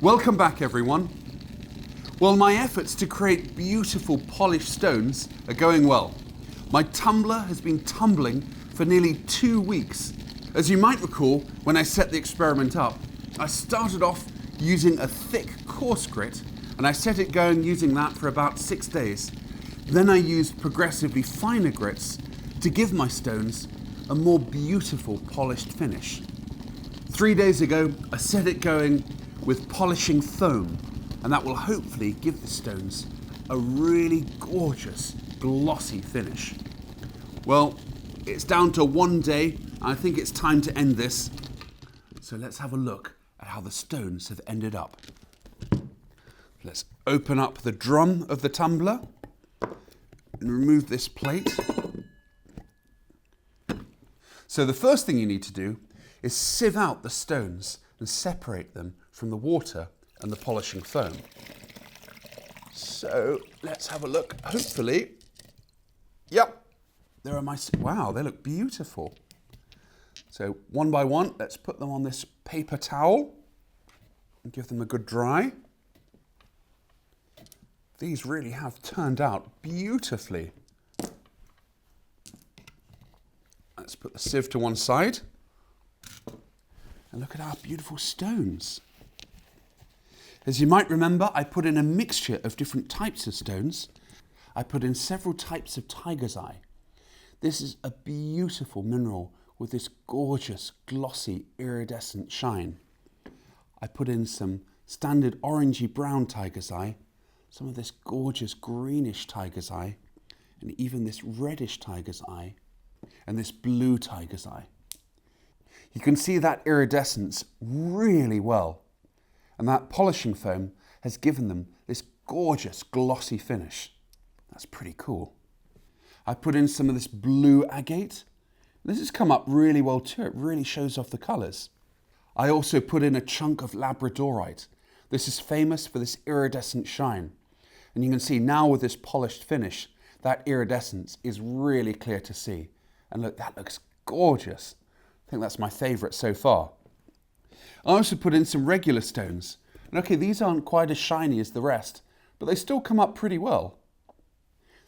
Welcome back, everyone. Well, my efforts to create beautiful polished stones are going well. My tumbler has been tumbling for nearly 2 weeks. As you might recall, when I set the experiment up, I started off using a thick coarse grit, and I set it going using that for about 6 days. Then I used progressively finer grits to give my stones a more beautiful polished finish. 3 days ago, I set it going with polishing foam, and that will hopefully give the stones a really gorgeous, glossy finish. Well, it's down to 1 day, and I think it's time to end this. So let's have a look at how the stones have ended up. Let's open up the drum of the tumbler and remove this plate. So the first thing you need to do is sieve out the stones and separate them from the water and the polishing foam. So let's have a look. Hopefully, yep, there are my, wow, they look beautiful. So one by one, let's put them on this paper towel and give them a good dry. These really have turned out beautifully. Let's put the sieve to one side. And look at our beautiful stones. As you might remember, I put in a mixture of different types of stones. I put in several types of tiger's eye. This is a beautiful mineral with this gorgeous, glossy, iridescent shine. I put in some standard orangey brown tiger's eye, some of this gorgeous greenish tiger's eye, and even this reddish tiger's eye, and this blue tiger's eye. You can see that iridescence really well, and that polishing foam has given them this gorgeous glossy finish. That's pretty cool. I put in some of this blue agate. This has come up really well too. It really shows off the colours. I also put in a chunk of labradorite. This is famous for this iridescent shine. And you can see now with this polished finish, that iridescence is really clear to see. And look, that looks gorgeous. I think that's my favourite so far. I also put in some regular stones. And okay, these aren't quite as shiny as the rest, but they still come up pretty well.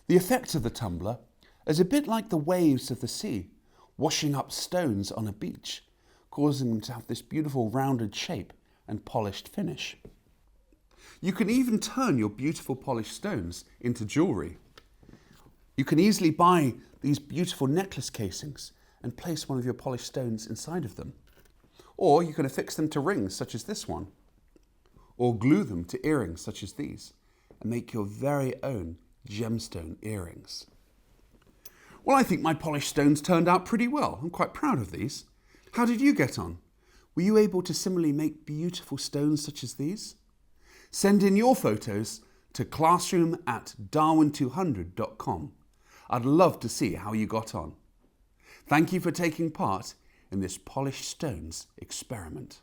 The effect of the tumbler is a bit like the waves of the sea, washing up stones on a beach, causing them to have this beautiful rounded shape and polished finish. You can even turn your beautiful polished stones into jewellery. You can easily buy these beautiful necklace casings and place one of your polished stones inside of them. Or you can affix them to rings such as this one, or glue them to earrings such as these, and make your very own gemstone earrings. Well, I think my polished stones turned out pretty well. I'm quite proud of these. How did you get on? Were you able to similarly make beautiful stones such as these? Send in your photos to classroom@darwin200.com. I'd love to see how you got on. Thank you for taking part in this polished stones experiment.